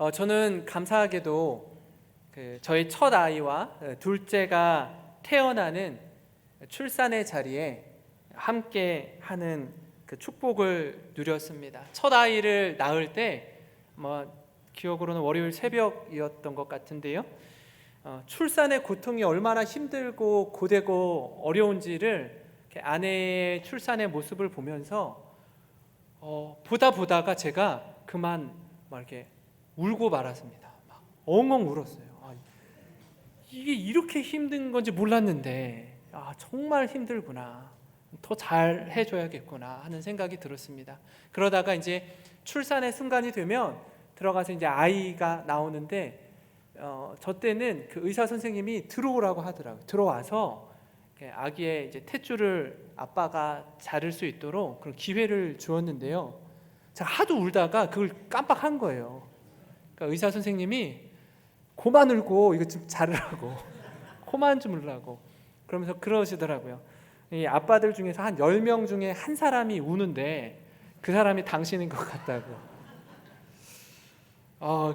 저는 감사하게도 저희 첫 아이와 둘째가 태어나는 출산의 자리에 함께 하는 그 축복을 누렸습니다. 첫 아이를 낳을 때 기억으로는 월요일 새벽이었던 것 같은데요. 출산의 고통이 얼마나 힘들고 고되고 어려운지를 아내의 출산의 모습을 보면서 보다가 제가 그만 이렇게 울고 말았습니다. 막 엉엉 울었어요. 이게 이렇게 힘든 건지 몰랐는데 정말 힘들구나. 더 잘 해줘야겠구나 하는 생각이 들었습니다. 그러다가 이제 출산의 순간이 되면 들어가서 이제 아이가 나오는데 저 때는 그 의사 선생님이 들어오라고 하더라고요. 들어와서 아기의 이제 탯줄을 아빠가 자를 수 있도록 그런 기회를 주었는데요. 제가 하도 울다가 그걸 깜빡한 거예요. 그러니까 의사 선생님이 고만 울고 이거 좀 자르라고 코만 좀 울라고 그러면서 그러시더라고요. 이 아빠들 중에서 한 10명 중에 한 사람이 우는데 그 사람이 당신인 것 같다고.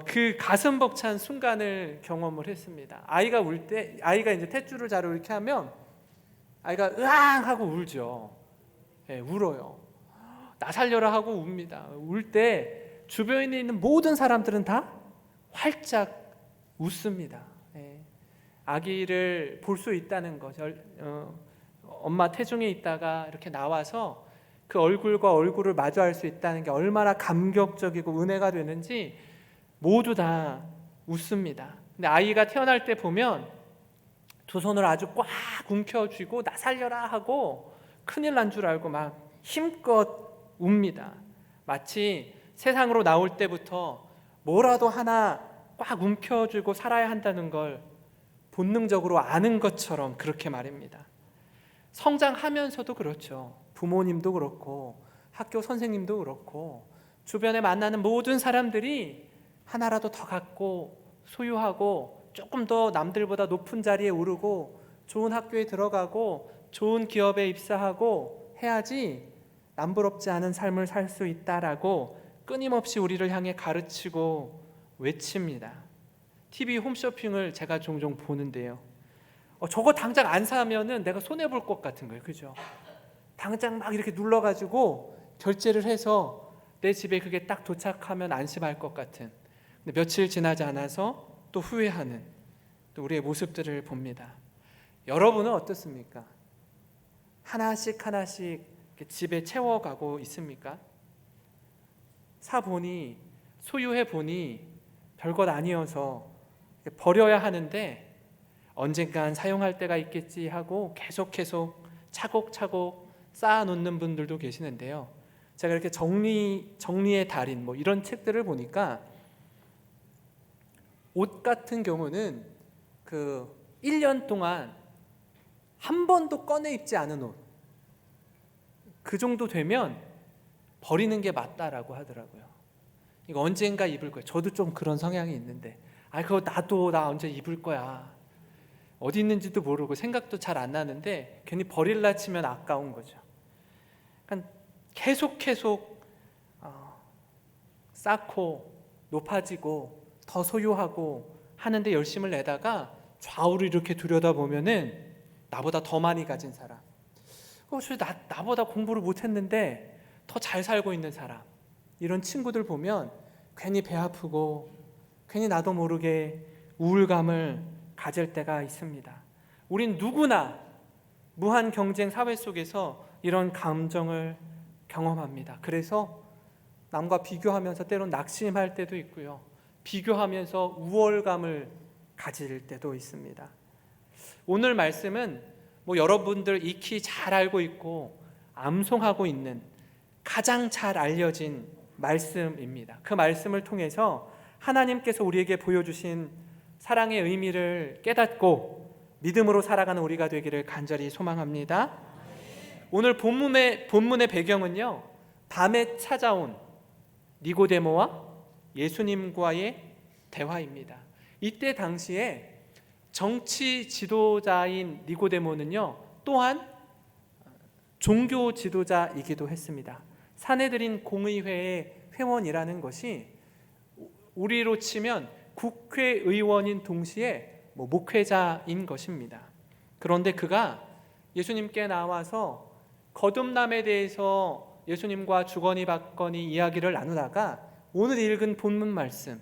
그 가슴 벅찬 순간을 경험을 했습니다. 아이가 울 때, 아이가 이제 탯줄을 자르고 이렇게 하면 아이가 으앙 하고 울죠. 울어요. 나 살려라 하고 웁니다. 울 때 주변에 있는 모든 사람들은 다 활짝 웃습니다. 아기를 볼 수 있다는 것, 엄마 태중에 있다가 이렇게 나와서 그 얼굴과 얼굴을 마주할 수 있다는 게 얼마나 감격적이고 은혜가 되는지 모두 다 웃습니다. 근데 아이가 태어날 때 보면 두 손을 아주 꽉 움켜쥐고 나 살려라 하고 큰일 난 줄 알고 막 힘껏 웁니다. 마치 세상으로 나올 때부터 뭐라도 하나 꽉 움켜쥐고 살아야 한다는 걸 본능적으로 아는 것처럼 그렇게 말입니다. 성장하면서도 그렇죠. 부모님도 그렇고 학교 선생님도 그렇고 주변에 만나는 모든 사람들이 하나라도 더 갖고 소유하고 조금 더 남들보다 높은 자리에 오르고 좋은 학교에 들어가고 좋은 기업에 입사하고 해야지 남부럽지 않은 삶을 살 수 있다라고 끊임없이 우리를 향해 가르치고 외칩니다. TV 홈쇼핑을 제가 종종 보는데요. 저거 당장 안 사면은 내가 손해볼 것 같은 거예요. 그죠? 당장 막 이렇게 눌러가지고 결제를 해서 내 집에 그게 딱 도착하면 안심할 것 같은, 근데 며칠 지나지 않아서 또 후회하는 또 우리의 모습들을 봅니다. 여러분은 어떻습니까? 하나씩 집에 채워가고 있습니까? 사보니 소유해보니 별것 아니어서 버려야 하는데 언젠간 사용할 때가 있겠지 하고 계속 차곡차곡 쌓아놓는 분들도 계시는데요. 제가 이렇게 정리의 달인 이런 책들을 보니까 옷 같은 경우는 그 1년 동안 한 번도 꺼내 입지 않은 옷, 그 정도 되면 버리는 게 맞다라고 하더라고요. 이거 언젠가 입을 거예요. 저도 좀 그런 성향이 있는데 그거 나 언제 입을 거야. 어디 있는지도 모르고 생각도 잘 안 나는데 괜히 버릴라 치면 아까운 거죠. 그러니까 계속 쌓고 높아지고 더 소유하고 하는데 열심을 내다가 좌우를 이렇게 들여다보면은 나보다 더 많이 가진 사람, 나보다 공부를 못했는데 더 잘 살고 있는 사람, 이런 친구들 보면 괜히 배 아프고 괜히 나도 모르게 우울감을 가질 때가 있습니다. 우린 누구나 무한 경쟁 사회 속에서 이런 감정을 경험합니다. 그래서 남과 비교하면서 때론 낙심할 때도 있고요. 비교하면서 우월감을 가질 때도 있습니다. 오늘 말씀은 여러분들 익히 잘 알고 있고 암송하고 있는 가장 잘 알려진 말씀입니다. 그 말씀을 통해서 하나님께서 우리에게 보여주신 사랑의 의미를 깨닫고 믿음으로 살아가는 우리가 되기를 간절히 소망합니다. 오늘 본문의 배경은요, 밤에 찾아온 니고데모와 예수님과의 대화입니다. 이때 당시에 정치 지도자인 니고데모는요, 또한 종교 지도자이기도 했습니다. 사내들인 공의회의 회원이라는 것이 우리로 치면 국회의원인 동시에 목회자인 것입니다. 그런데 그가 예수님께 나와서 거듭남에 대해서 예수님과 주거니 받거니 이야기를 나누다가 오늘 읽은 본문 말씀,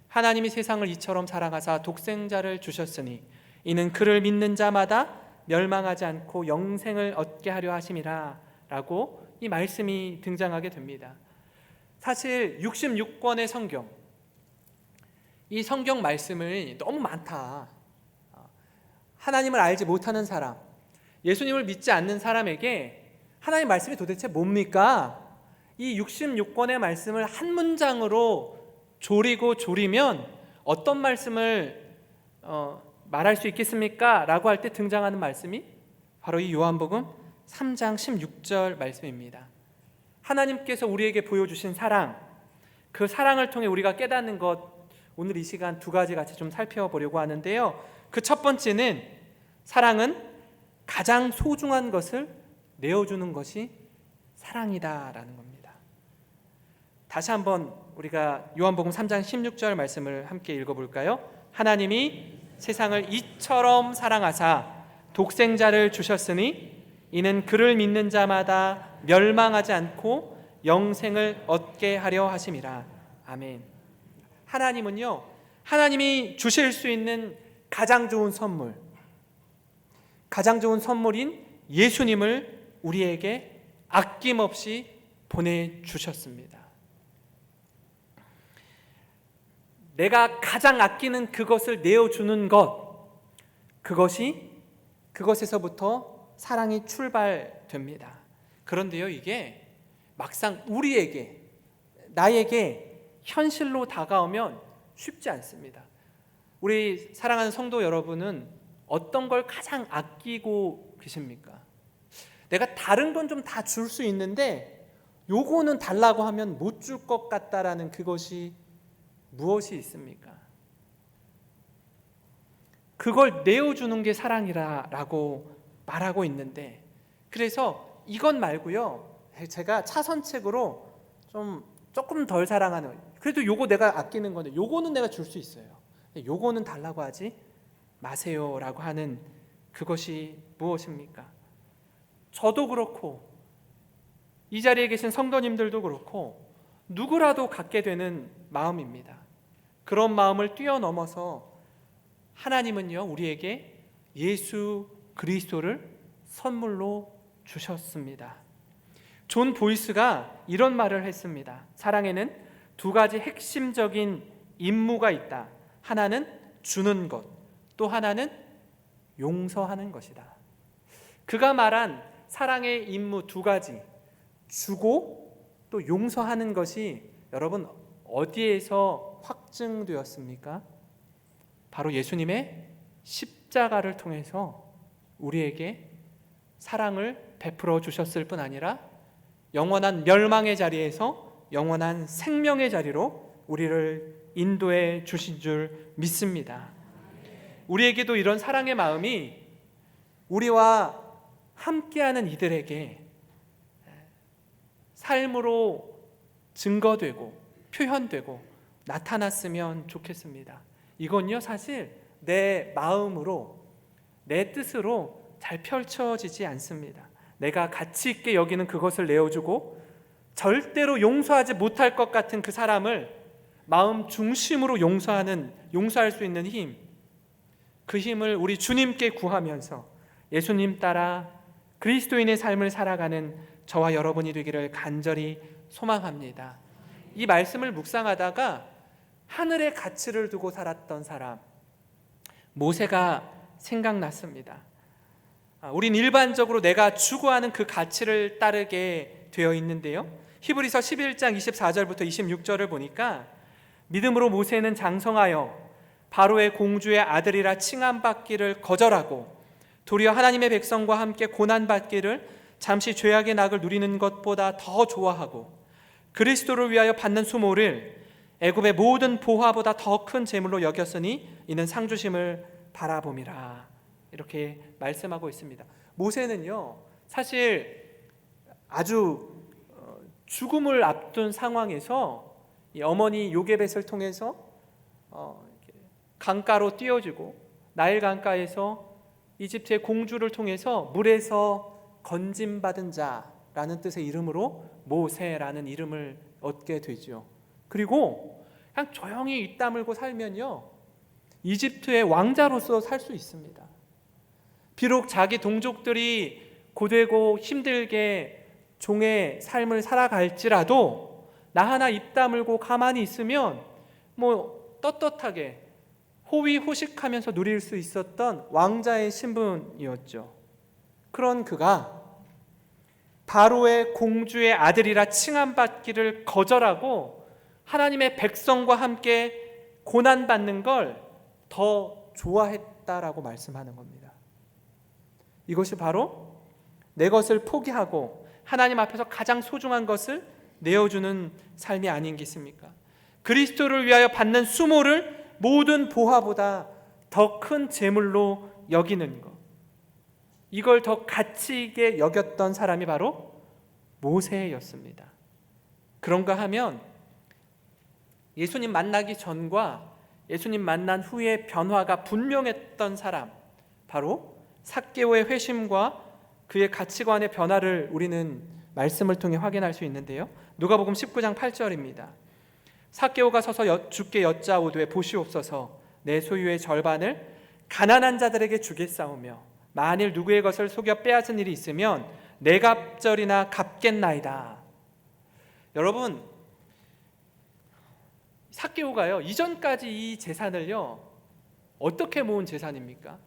하나님이 세상을 이처럼 사랑하사 독생자를 주셨으니 이는 그를 믿는 자마다 멸망하지 않고 영생을 얻게 하려 하심이라 라고 이 말씀이 등장하게 됩니다. 사실 66권의 성경, 이 성경 말씀이 너무 많다. 하나님을 알지 못하는 사람, 예수님을 믿지 않는 사람에게 하나님 말씀이 도대체 뭡니까? 이 66권의 말씀을 한 문장으로 조리면 어떤 말씀을 말할 수 있겠습니까? 라고 할 때 등장하는 말씀이 바로 이 요한복음 3장 16절 말씀입니다. 하나님께서 우리에게 보여주신 사랑, 그 사랑을 통해 우리가 깨닫는 것, 오늘 이 시간 두 가지 같이 좀 살펴보려고 하는데요. 그 첫 번째는 사랑은 가장 소중한 것을 내어주는 것이 사랑이다라는 겁니다. 다시 한번 우리가 요한복음 3장 16절 말씀을 함께 읽어볼까요? 하나님이 세상을 이처럼 사랑하사 독생자를 주셨으니 이는 그를 믿는 자마다 멸망하지 않고 영생을 얻게 하려 하심이라. 아멘. 하나님은요, 하나님이 주실 수 있는 가장 좋은 선물, 가장 좋은 선물인 예수님을 우리에게 아낌없이 보내주셨습니다. 내가 가장 아끼는 그것을 내어주는 것, 그것에서부터 사랑이 출발됩니다. 그런데요, 이게 막상 우리에게, 나에게 현실로 다가오면 쉽지 않습니다. 우리 사랑하는 성도 여러분은 어떤 걸 가장 아끼고 계십니까? 내가 다른 건 좀 다 줄 수 있는데 요거는 달라고 하면 못 줄 것 같다라는 그것이 무엇이 있습니까? 그걸 내어주는 게 사랑이라고 말하고 있는데, 그래서 이건 말고요, 제가 차선책으로 조금 덜 사랑하는, 그래도 요거 내가 아끼는 건데 요거는 내가 줄 수 있어요, 요거는 달라고 하지 마세요 라고 하는 그것이 무엇입니까? 저도 그렇고 이 자리에 계신 성도님들도 그렇고 누구라도 갖게 되는 마음입니다. 그런 마음을 뛰어넘어서 하나님은요, 우리에게 예수 그리스도를 선물로 주셨습니다. 존 보이스가 이런 말을 했습니다. 사랑에는 두 가지 핵심적인 임무가 있다. 하나는 주는 것, 또 하나는 용서하는 것이다. 그가 말한 사랑의 임무 두 가지, 주고 또 용서하는 것이 여러분 어디에서 확증되었습니까? 바로 예수님의 십자가를 통해서 우리에게 사랑을 베풀어 주셨을 뿐 아니라 영원한 멸망의 자리에서 영원한 생명의 자리로 우리를 인도해 주신 줄 믿습니다. 우리에게도 이런 사랑의 마음이 우리와 함께하는 이들에게 삶으로 증거되고 표현되고 나타났으면 좋겠습니다. 이건요, 사실 내 마음으로, 내 뜻으로 잘 펼쳐지지 않습니다. 내가 가치 있게 여기는 그것을 내어주고 절대로 용서하지 못할 것 같은 그 사람을 마음 중심으로 용서할 수 있는 힘, 그 힘을 우리 주님께 구하면서 예수님 따라 그리스도인의 삶을 살아가는 저와 여러분이 되기를 간절히 소망합니다. 이 말씀을 묵상하다가 하늘의 가치를 두고 살았던 사람 모세가 생각났습니다. 우린 일반적으로 내가 추구하는 그 가치를 따르게 되어 있는데요, 히브리서 11장 24절부터 26절을 보니까 믿음으로 모세는 장성하여 바로의 공주의 아들이라 칭함받기를 거절하고 도리어 하나님의 백성과 함께 고난받기를 잠시 죄악의 낙을 누리는 것보다 더 좋아하고 그리스도를 위하여 받는 수모를 애굽의 모든 보화보다 더 큰 재물로 여겼으니 이는 상주심을 바라봄이라. 이렇게 말씀하고 있습니다. 모세는요, 사실 아주 죽음을 앞둔 상황에서 이 어머니 요게벳을 통해서 강가로 띄워주고 나일 강가에서 이집트의 공주를 통해서 물에서 건짐받은 자라는 뜻의 이름으로 모세라는 이름을 얻게 되죠. 그리고 그냥 조용히 입 다물고 살면요, 이집트의 왕자로서 살 수 있습니다. 비록 자기 동족들이 고되고 힘들게 종의 삶을 살아갈지라도 나 하나 입 다물고 가만히 있으면 떳떳하게 호위호식하면서 누릴 수 있었던 왕자의 신분이었죠. 그런 그가 바로의 공주의 아들이라 칭함받기를 거절하고 하나님의 백성과 함께 고난받는 걸 더 좋아했다라고 말씀하는 겁니다. 이것이 바로 내 것을 포기하고 하나님 앞에서 가장 소중한 것을 내어주는 삶이 아닌겠습니까? 그리스도를 위하여 받는 수모를 모든 보화보다 더 큰 재물로 여기는 것, 이걸 더 가치 있게 여겼던 사람이 바로 모세였습니다. 그런가 하면 예수님 만나기 전과 예수님 만난 후의 변화가 분명했던 사람, 바로 삭개오의 회심과 그의 가치관의 변화를 우리는 말씀을 통해 확인할 수 있는데요. 누가복음 19장 8절입니다. 삭개오가 서서 주께 여짜오되 보시옵소서, 내 소유의 절반을 가난한 자들에게 주겠사오며 만일 누구의 것을 속여 빼앗은 일이 있으면 내 갑절이나 갚겠나이다. 여러분, 삭개오가요, 이전까지 이 재산을요 어떻게 모은 재산입니까?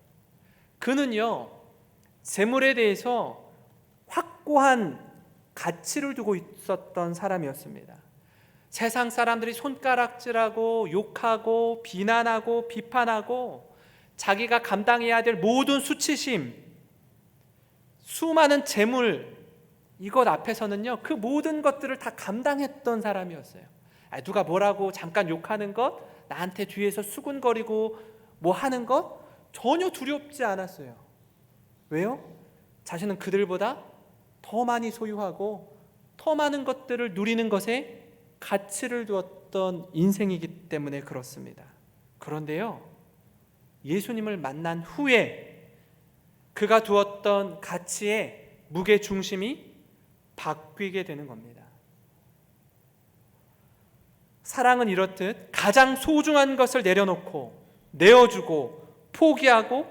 그는요 재물에 대해서 확고한 가치를 두고 있었던 사람이었습니다. 세상 사람들이 손가락질하고 욕하고 비난하고 비판하고 자기가 감당해야 될 모든 수치심, 수많은 재물, 이것 앞에서는요 그 모든 것들을 다 감당했던 사람이었어요. 누가 뭐라고 잠깐 욕하는 것, 나한테 뒤에서 수군거리고 뭐 하는 것 전혀 두렵지 않았어요. 왜요? 자신은 그들보다 더 많이 소유하고 더 많은 것들을 누리는 것에 가치를 두었던 인생이기 때문에 그렇습니다. 그런데요, 예수님을 만난 후에 그가 두었던 가치의 무게 중심이 바뀌게 되는 겁니다. 사랑은 이렇듯 가장 소중한 것을 내려놓고 내어주고 포기하고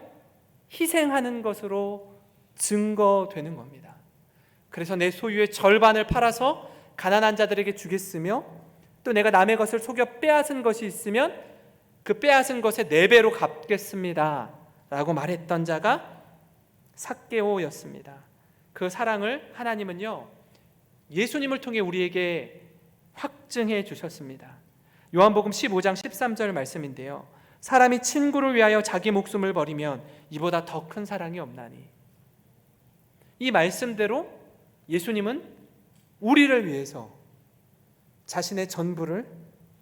희생하는 것으로 증거되는 겁니다. 그래서 내 소유의 절반을 팔아서 가난한 자들에게 주겠으며 또 내가 남의 것을 속여 빼앗은 것이 있으면 그 빼앗은 것의 4배로 갚겠습니다 라고 말했던 자가 삭개오였습니다. 그 사랑을 하나님은요 예수님을 통해 우리에게 확증해 주셨습니다. 요한복음 15장 13절 말씀인데요, 사람이 친구를 위하여 자기 목숨을 버리면 이보다 더 큰 사랑이 없나니. 이 말씀대로 예수님은 우리를 위해서 자신의 전부를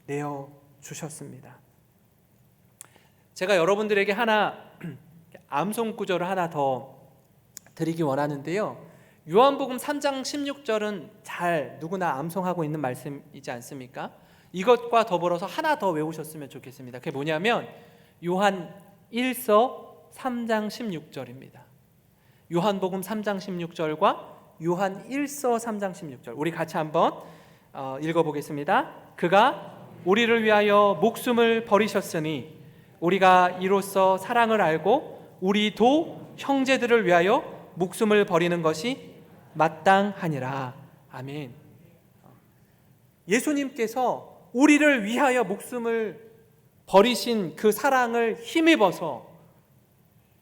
내어 주셨습니다. 제가 여러분들에게 하나 암송 구절을 하나 더 드리기 원하는데요, 요한복음 3장 16절은 잘 누구나 암송하고 있는 말씀이지 않습니까? 이것과 더불어서 하나 더 외우셨으면 좋겠습니다. 그게 뭐냐면 요한 1서 3장 16절입니다. 요한복음 3장 16절과 요한 1서 3장 16절 우리 같이 한번 읽어보겠습니다. 그가 우리를 위하여 목숨을 버리셨으니 우리가 이로써 사랑을 알고 우리도 형제들을 위하여 목숨을 버리는 것이 마땅하니라. 아멘. 예수님께서 우리를 위하여 목숨을 버리신 그 사랑을 힘입어서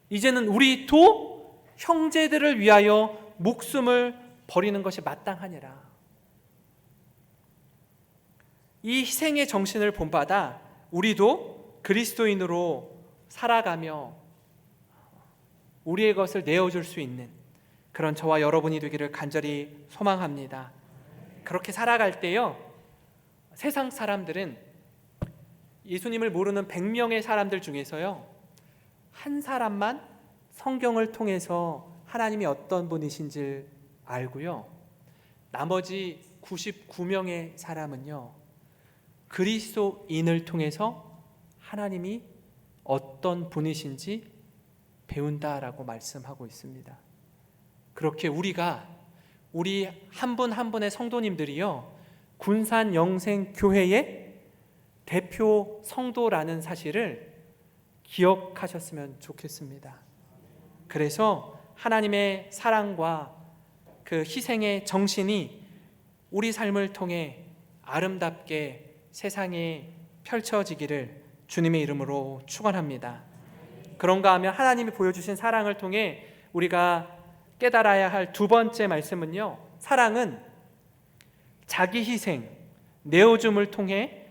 이제는 우리도 형제들을 위하여 목숨을 버리는 것이 마땅하니라. 이 희생의 정신을 본받아 우리도 그리스도인으로 살아가며 우리의 것을 내어줄 수 있는 그런 저와 여러분이 되기를 간절히 소망합니다. 그렇게 살아갈 때요, 세상 사람들은 예수님을 모르는 100명의 사람들 중에서요 한 사람만 성경을 통해서 하나님이 어떤 분이신지 알고요, 나머지 99명의 사람은요 그리스도인을 통해서 하나님이 어떤 분이신지 배운다라고 말씀하고 있습니다. 그렇게 우리 한 분 한 분의 성도님들이요, 군산 영생교회의 대표 성도라는 사실을 기억하셨으면 좋겠습니다. 그래서 하나님의 사랑과 그 희생의 정신이 우리 삶을 통해 아름답게 세상에 펼쳐지기를 주님의 이름으로 축원합니다. 그런가 하면 하나님이 보여주신 사랑을 통해 우리가 깨달아야 할 두 번째 말씀은요, 사랑은 자기 희생, 내어줌을 통해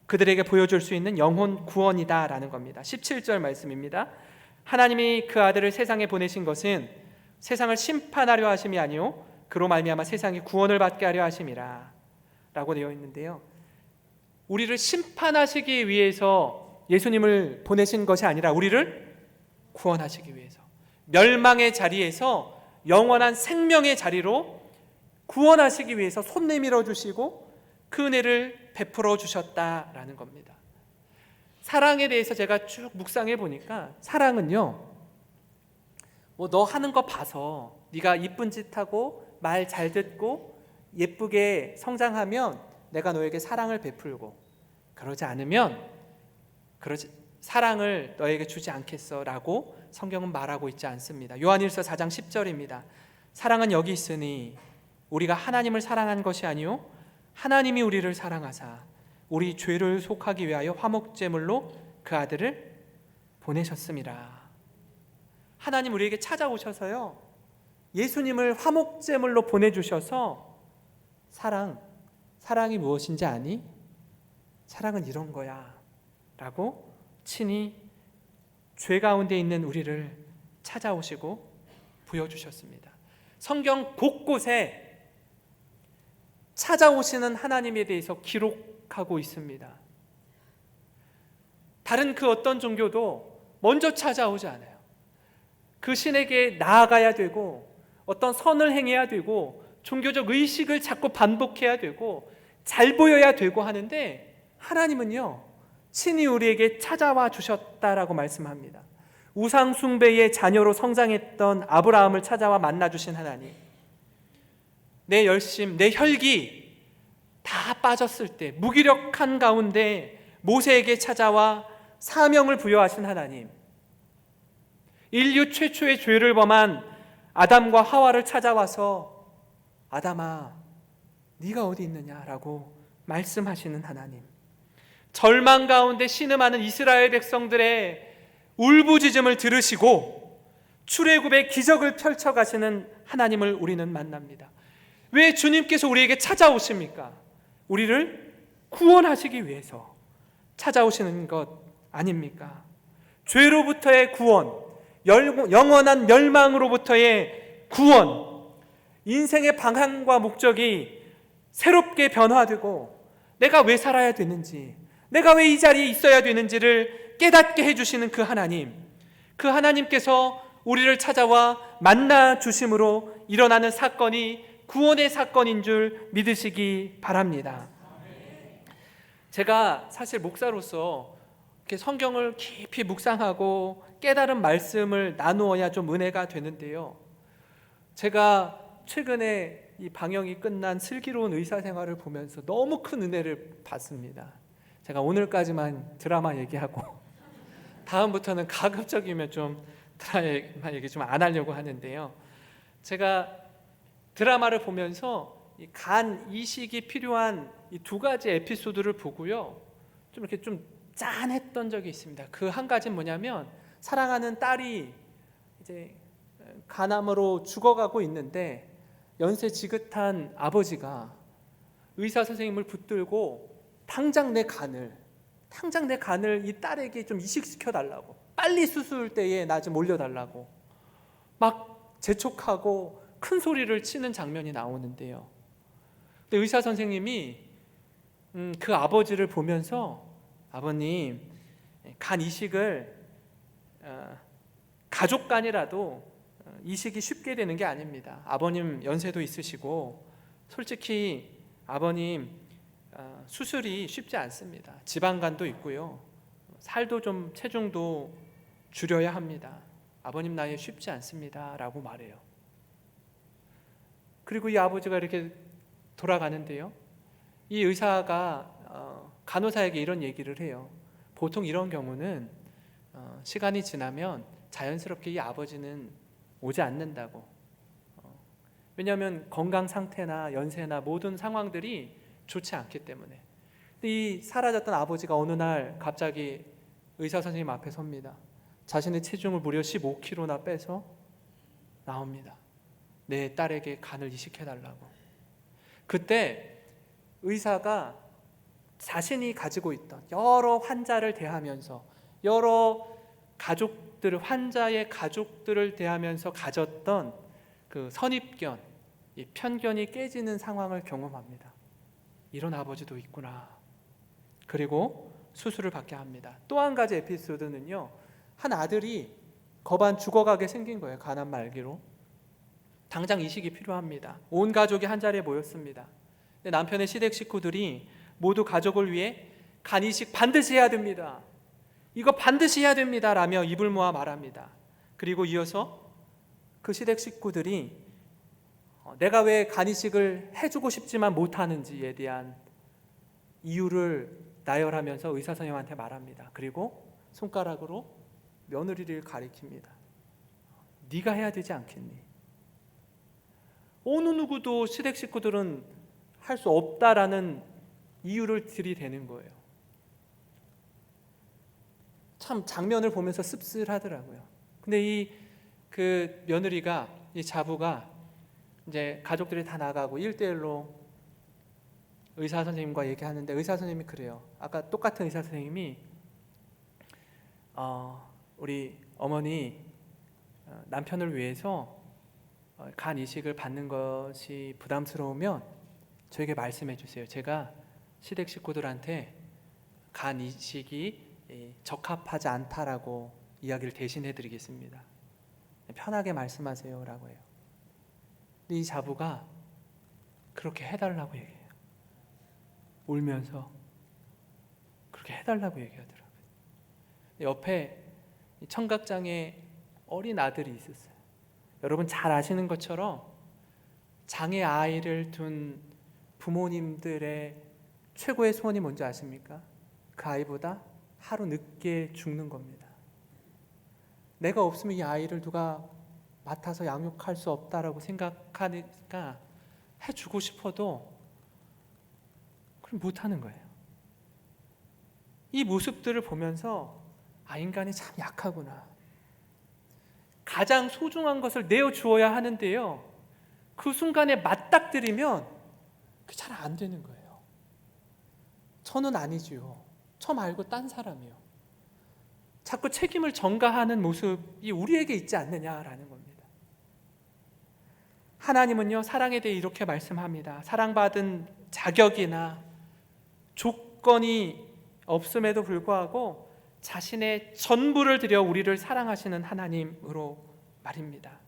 그들에게 보여줄 수 있는 영혼 구원이다라는 겁니다. 17절 말씀입니다. 하나님이 그 아들을 세상에 보내신 것은 세상을 심판하려 하심이 아니요 그로 말미암아 세상이 구원을 받게 하려 하심이라 라고 되어 있는데요, 우리를 심판하시기 위해서 예수님을 보내신 것이 아니라 우리를 구원하시기 위해서, 멸망의 자리에서 영원한 생명의 자리로 구원하시기 위해서 손 내밀어 주시고 그 은혜를 베풀어 주셨다라는 겁니다. 사랑에 대해서 제가 쭉 묵상해 보니까, 사랑은요, 뭐 너 하는 거 봐서 네가 이쁜 짓 하고 말 잘 듣고 예쁘게 성장하면 내가 너에게 사랑을 베풀고, 그러지 않으면 사랑을 너에게 주지 않겠어 라고 성경은 말하고 있지 않습니다. 요한일서 4장 10절입니다. 사랑은 여기 있으니 우리가 하나님을 사랑한 것이 아니요 하나님이 우리를 사랑하사 우리 죄를 속하기 위하여 화목제물로 그 아들을 보내셨습니다. 하나님 우리에게 찾아오셔서요, 예수님을 화목제물로 보내주셔서 사랑이 무엇인지 아니? 사랑은 이런 거야 라고 친히 죄 가운데 있는 우리를 찾아오시고 보여주셨습니다. 성경 곳곳에 찾아오시는 하나님에 대해서 기록하고 있습니다. 다른 그 어떤 종교도 먼저 찾아오지 않아요. 그 신에게 나아가야 되고 어떤 선을 행해야 되고 종교적 의식을 자꾸 반복해야 되고 잘 보여야 되고 하는데, 하나님은요 친히 우리에게 찾아와 주셨다라고 말씀합니다. 우상 숭배의 자녀로 성장했던 아브라함을 찾아와 만나주신 하나님, 내 열심, 내 혈기 다 빠졌을 때 무기력한 가운데 모세에게 찾아와 사명을 부여하신 하나님, 인류 최초의 죄를 범한 아담과 하와를 찾아와서 아담아 네가 어디 있느냐라고 말씀하시는 하나님, 절망 가운데 신음하는 이스라엘 백성들의 울부짖음을 들으시고 출애굽의 기적을 펼쳐가시는 하나님을 우리는 만납니다. 왜 주님께서 우리에게 찾아오십니까? 우리를 구원하시기 위해서 찾아오시는 것 아닙니까? 죄로부터의 구원, 영원한 멸망으로부터의 구원, 인생의 방향과 목적이 새롭게 변화되고 내가 왜 살아야 되는지, 내가 왜 이 자리에 있어야 되는지를 깨닫게 해주시는 그 하나님, 그 하나님께서 우리를 찾아와 만나 주심으로 일어나는 사건이 구원의 사건인 줄 믿으시기 바랍니다. 제가 사실 목사로서 이렇게 성경을 깊이 묵상하고 깨달은 말씀을 나누어야 좀 은혜가 되는데요, 제가 최근에 이 방영이 끝난 슬기로운 의사생활을 보면서 너무 큰 은혜를 받습니다. 제가 오늘까지만 드라마 얘기하고 다음부터는 가급적이면 좀 드라마 얘기 좀 안 하려고 하는데요, 제가 드라마를 보면서 간 이식이 필요한 이 두 가지 에피소드를 보고요, 좀 이렇게 좀 짠했던 적이 있습니다. 그 한 가지는 뭐냐면, 사랑하는 딸이 이제 간암으로 죽어가고 있는데 연세 지긋한 아버지가 의사 선생님을 붙들고 당장 내 간을 이 딸에게 좀 이식시켜 달라고, 빨리 수술 때에 나 좀 올려달라고 막 재촉하고 큰 소리를 치는 장면이 나오는데요, 근데 의사 선생님이 그 아버지를 보면서, 아버님 간 이식을 가족간이라도 이식이 쉽게 되는 게 아닙니다. 아버님 연세도 있으시고 솔직히 아버님 수술이 쉽지 않습니다. 지방간도 있고요. 살도 좀 체중도 줄여야 합니다. 아버님 나이에 쉽지 않습니다 라고 말해요. 그리고 이 아버지가 이렇게 돌아가는데요, 이 의사가 간호사에게 이런 얘기를 해요. 보통 이런 경우는 시간이 지나면 자연스럽게 이 아버지는 오지 않는다고. 왜냐하면 건강 상태나 연세나 모든 상황들이 좋지 않기 때문에. 근데 이 사라졌던 아버지가 어느 날 갑자기 의사 선생님 앞에 섭니다. 자신의 체중을 무려 15kg나 빼서 나옵니다. 내 딸에게 간을 이식해달라고. 그때 의사가 자신이 가지고 있던 여러 환자를 대하면서, 여러 가족들을, 환자의 가족들을 대하면서 가졌던 그 선입견, 이 편견이 깨지는 상황을 경험합니다. 이런 아버지도 있구나. 그리고 수술을 받게 합니다. 또 한 가지 에피소드는요, 한 아들이 거반 죽어가게 생긴 거예요. 간암 말기로. 당장 이식이 필요합니다. 온 가족이 한 자리에 모였습니다. 근데 남편의 시댁 식구들이 모두 가족을 위해 간 이식 반드시 해야 됩니다. 이거 반드시 해야 됩니다 라며 입을 모아 말합니다. 그리고 이어서 그 시댁 식구들이 내가 왜 간 이식을 해주고 싶지만 못하는지에 대한 이유를 나열하면서 의사 선생님한테 말합니다. 그리고 손가락으로 며느리를 가리킵니다. 네가 해야 되지 않겠니? 어느 누구도 시댁 식구들은 할 수 없다라는 이유를 들이대는 거예요. 참 장면을 보면서 씁쓸하더라고요. 근데 그 며느리가, 이 자부가 이제 가족들이 다 나가고 1대1로 의사 선생님과 얘기하는데, 의사 선생님이 그래요. 아까 똑같은 의사 선생님이 우리 어머니 남편을 위해서 간 이식을 받는 것이 부담스러우면 저에게 말씀해 주세요. 제가 시댁 식구들한테 간 이식이 적합하지 않다라고 이야기를 대신해 드리겠습니다. 편하게 말씀하세요 라고 해요. 근데 이 자부가 그렇게 해달라고 얘기해요. 울면서 그렇게 해달라고 얘기하더라고요. 옆에 청각장애 어린 아들이 있었어요. 여러분 잘 아시는 것처럼 장애 아이를 둔 부모님들의 최고의 소원이 뭔지 아십니까? 그 아이보다 하루 늦게 죽는 겁니다. 내가 없으면 이 아이를 누가 맡아서 양육할 수 없다라고 생각하니까 해주고 싶어도 그럼 못하는 거예요. 이 모습들을 보면서 인간이 참 약하구나. 가장 소중한 것을 내어주어야 하는데요, 그 순간에 맞닥뜨리면 그게 잘 안 되는 거예요. 저는 아니지요. 저 말고 딴 사람이요. 자꾸 책임을 전가하는 모습이 우리에게 있지 않느냐라는 겁니다. 하나님은요, 사랑에 대해 이렇게 말씀합니다. 사랑받은 자격이나 조건이 없음에도 불구하고 자신의 전부를 들여 우리를 사랑하시는 하나님으로 말입니다.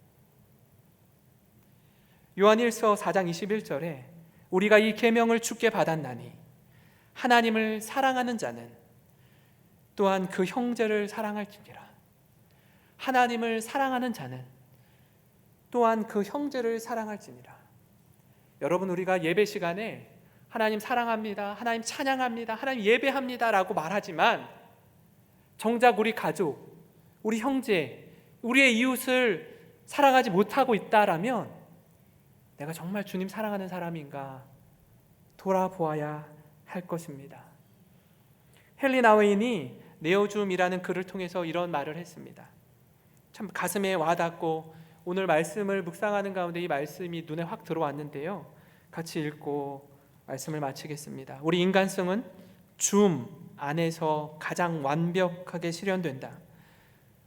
요한일서 4장 21절에 우리가 이 계명을 주께 받았나니 하나님을 사랑하는 자는 또한 그 형제를 사랑할지니라. 하나님을 사랑하는 자는 또한 그 형제를 사랑할지니라. 여러분, 우리가 예배 시간에 하나님 사랑합니다, 하나님 찬양합니다, 하나님 예배합니다 라고 말하지만 정작 우리 가족, 우리 형제, 우리의 이웃을 사랑하지 못하고 있다라면 내가 정말 주님 사랑하는 사람인가 돌아보아야 할 것입니다. 헨리 나우인이 내어줌이라는 글을 통해서 이런 말을 했습니다. 참 가슴에 와닿고 오늘 말씀을 묵상하는 가운데 이 말씀이 눈에 확 들어왔는데요, 같이 읽고 말씀을 마치겠습니다. 우리 인간성은 줌 안에서 가장 완벽하게 실현된다.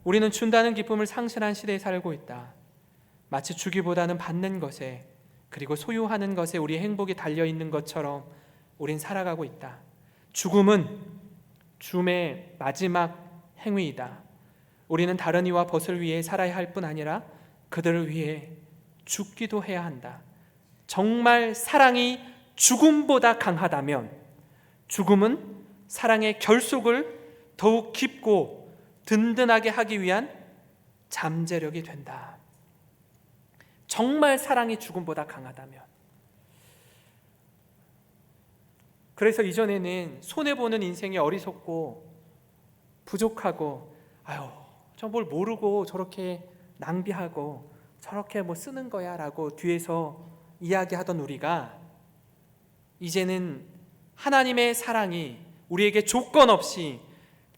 우리는 준다는 기쁨을 상실한 시대에 살고 있다. 마치 주기보다는 받는 것에, 그리고 소유하는 것에 우리의 행복이 달려있는 것처럼 우린 살아가고 있다. 죽음은 줌의 마지막 행위이다. 우리는 다른 이와 벗을 위해 살아야 할 뿐 아니라 그들을 위해 죽기도 해야 한다. 정말 사랑이 죽음보다 강하다면 죽음은 사랑의 결속을 더욱 깊고 든든하게 하기 위한 잠재력이 된다. 정말 사랑이 죽음보다 강하다면. 그래서 이전에는 손해보는 인생이 어리석고 부족하고, 아유, 저 뭘 모르고 저렇게 낭비하고 저렇게 뭐 쓰는 거야 라고 뒤에서 이야기하던 우리가, 이제는 하나님의 사랑이 우리에게 조건 없이,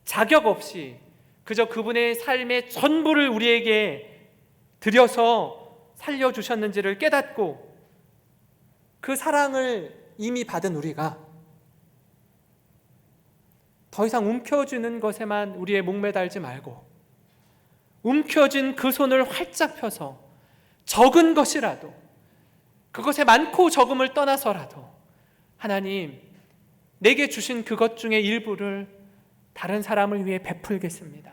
자격 없이 그저 그분의 삶의 전부를 우리에게 들여서 살려주셨는지를 깨닫고, 그 사랑을 이미 받은 우리가 더 이상 움켜쥐는 것에만 우리의 목매달지 말고, 움켜쥔 그 손을 활짝 펴서 적은 것이라도, 그것에 많고 적음을 떠나서라도 하나님, 내게 주신 그것 중에 일부를 다른 사람을 위해 베풀겠습니다.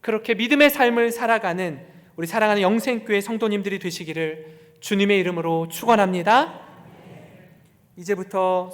그렇게 믿음의 삶을 살아가는 우리 사랑하는 영생교회 성도님들이 되시기를 주님의 이름으로 축원합니다. 이제부터